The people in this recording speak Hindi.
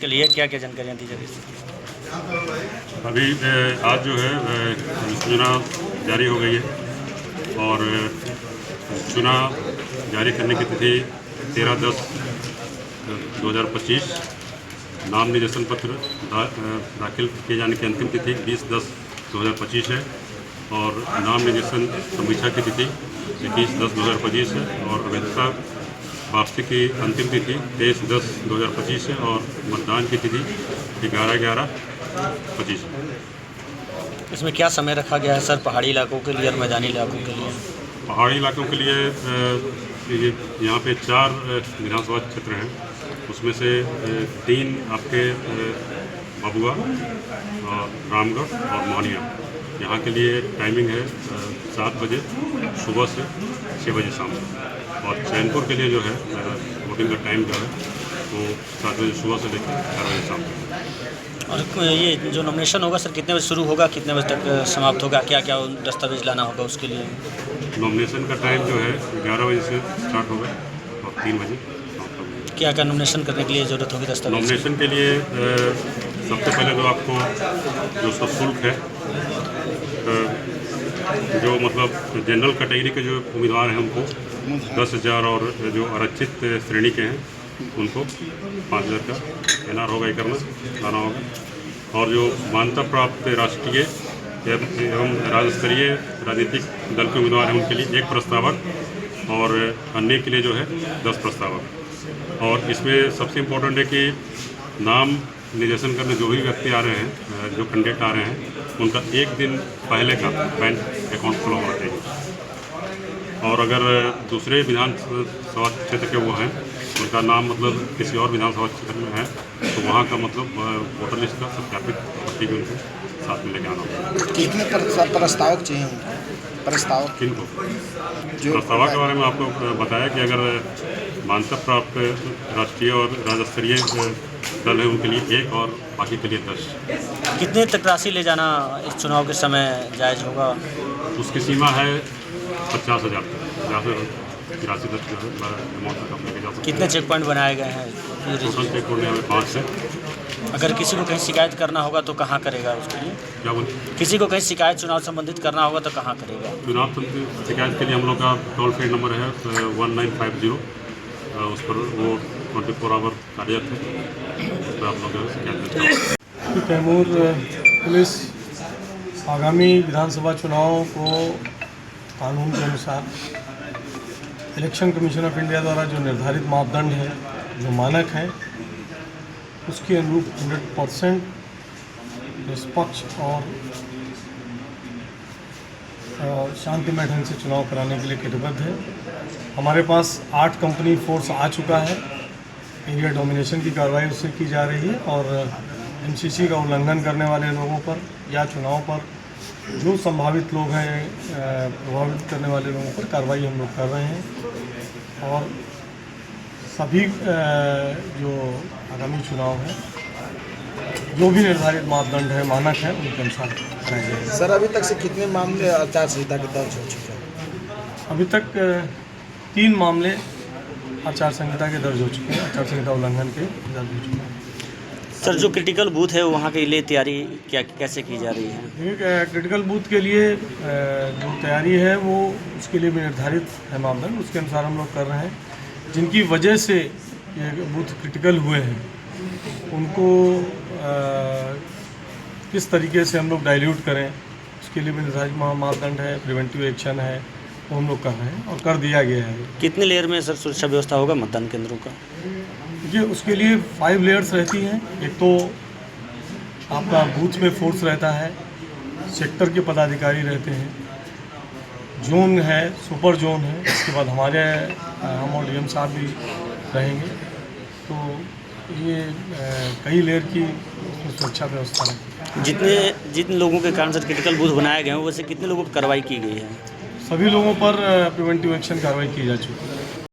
के लिए क्या क्या जानकारियाँ दी जाएगी? अभी आज जो है सूचना जारी हो गई है और सूचना जारी करने की तिथि 13/10/2025, नाम निर्देशन पत्र दाखिल किए जाने की अंतिम तिथि 20/10/2025 है और नाम निर्देशन समीक्षा की तिथि 21/10/2025 है और अवैधता वापसी की अंतिम तिथि 23/10/2025 है और मतदान की तिथि 11/11/25 है। इसमें क्या समय रखा गया है सर, पहाड़ी इलाकों के लिए और मैदानी इलाकों के लिए? पहाड़ी इलाकों के लिए यहाँ पे 4 विधानसभा क्षेत्र हैं, उसमें से 3 आपके भभुआ, रामगढ़ और मोहनिया। यहाँ के लिए टाइमिंग है 7 बजे सुबह से 6 बजे शाम को और चैनपुर के लिए जो है वोटिंग का टाइम जो है वो 7 बजे सुबह से लेकर 11 बजे शाम को। और ये जो नॉमिनेशन होगा सर कितने बजे शुरू होगा, कितने बजे तक समाप्त होगा, क्या क्या दस्तावेज लाना होगा उसके लिए? नॉमिनेशन का टाइम जो है 11 बजे से स्टार्ट होगा और 3 बजे समाप्त होगा। क्या क्या नॉमिनेशन करने के लिए ज़रूरत होगी दस्तावेज? नॉमिनेशन के लिए सबसे पहले तो आपको जो उसका शुल्क है, जो मतलब जनरल कैटेगरी के जो उम्मीदवार हैं उनको 10,000 और जो आरक्षित श्रेणी के हैं उनको 5,000 का NR होगा, ये लाना होगा। और जो मान्यता प्राप्त राष्ट्रीय एवं राज्य स्तरीय राजनीतिक दल के उम्मीदवार हैं उनके लिए 1 प्रस्तावक और अन्य के लिए जो है 10 प्रस्तावक। और इसमें सबसे इम्पोर्टेंट है कि नाम निर्देशन करने जो भी व्यक्ति आ रहे हैं, जो कैंडिडेट आ रहे हैं, उनका 1 दिन पहले का बैंक अकाउंट खुला होना चाहिए। और अगर दूसरे विधानसभा क्षेत्र के वो हैं, उनका नाम मतलब किसी और विधानसभा क्षेत्र में है, तो वहाँ का मतलब वोटर लिस्ट का सत्यापित प्रति भी उनको साथ में लेके आना होगा। कितने प्रस्तावक चाहिए उनको? प्रस्तावक किनको? प्रस्तावक के बारे में आपको बताया कि अगर मान्यता प्राप्त राष्ट्रीय और राज्य स्तरीय दल है उनके लिए 1 और बाकी के लिए 10। कितने तक राशि ले जाना इस चुनाव के समय जायज़ होगा? उसकी सीमा है 50,000 तक, या फिर 83 तक जो है अमाउंट तक आप लेके जा सकते हैं। कितने चेक पॉइंट बनाए गए हैं? टोटल चेक पॉइंट हमें 5 है। अगर किसी को कहीं शिकायत करना होगा तो कहाँ करेगा उसके लिए? क्या बोले? किसी को कहीं शिकायत चुनाव संबंधित करना होगा तो कहाँ करेगा? चुनाव शिकायत के लिए हम लोग का टोल फ्री नंबर है 1950, उस पर वो 24 आवर कार्यरत है, उस पर आप लोग शिकायत करें। कैमूर पुलिस आगामी विधानसभा चुनाव को कानून के अनुसार इलेक्शन कमीशन ऑफ इंडिया द्वारा जो निर्धारित मापदंड है, जो मानक है, उसके अनुरूप 100% निष्पक्ष और शांतिमय ढंग से चुनाव कराने के लिए कटिबद्ध है। हमारे पास 8 कंपनी फोर्स आ चुका है। एरिया डोमिनेशन की कार्रवाई उससे की जा रही है और MCC का उल्लंघन करने वाले लोगों पर या चुनाव पर जो संभावित लोग हैं प्रभावित करने वाले लोगों पर कार्रवाई हम लोग कर रहे हैं और सभी जो आगामी चुनाव है, जो भी निर्धारित मापदंड है, मानक है, उनके अनुसार कराए जाएंगे। सर, अभी तक से कितने मामले आचार संहिता के दर्ज हो चुके हैं? अभी तक 3 मामले आचार संहिता के दर्ज हो चुके हैं, आचार संहिता उल्लंघन के दर्ज हो चुके हैं। सर, जो क्रिटिकल बूथ है वहाँ के लिए तैयारी कैसे की जा रही है? क्रिटिकल बूथ के लिए जो तैयारी है वो उसके लिए भी निर्धारित है मापदंड, उसके अनुसार हम लोग कर रहे हैं। जिनकी वजह से ये बूथ क्रिटिकल हुए हैं उनको किस तरीके से हम लोग डाइल्यूट करें, उसके लिए भी निर्धारित मापदंड है, प्रिवेंटिव एक्शन है, वो हम लोग कर रहे हैं और कर दिया गया है। कितने लेयर में सर सुरक्षा व्यवस्था होगा मतदान केंद्रों का? देखिए, उसके लिए 5 लेयर्स रहती हैं। एक तो आपका बूथ में फोर्स रहता है, सेक्टर के पदाधिकारी रहते हैं, जोन है, सुपर जोन है, इसके बाद हम और DM साहब भी रहेंगे। तो ये कई लेयर की सुरक्षा व्यवस्था है। जिन लोगों के कारण सर क्रिटिकल बूथ बनाए गए हैं वैसे कितने लोगों पर कार्रवाई की गई है? सभी लोगों पर प्रिवेंटिव एक्शन कार्रवाई की जा चुकी है।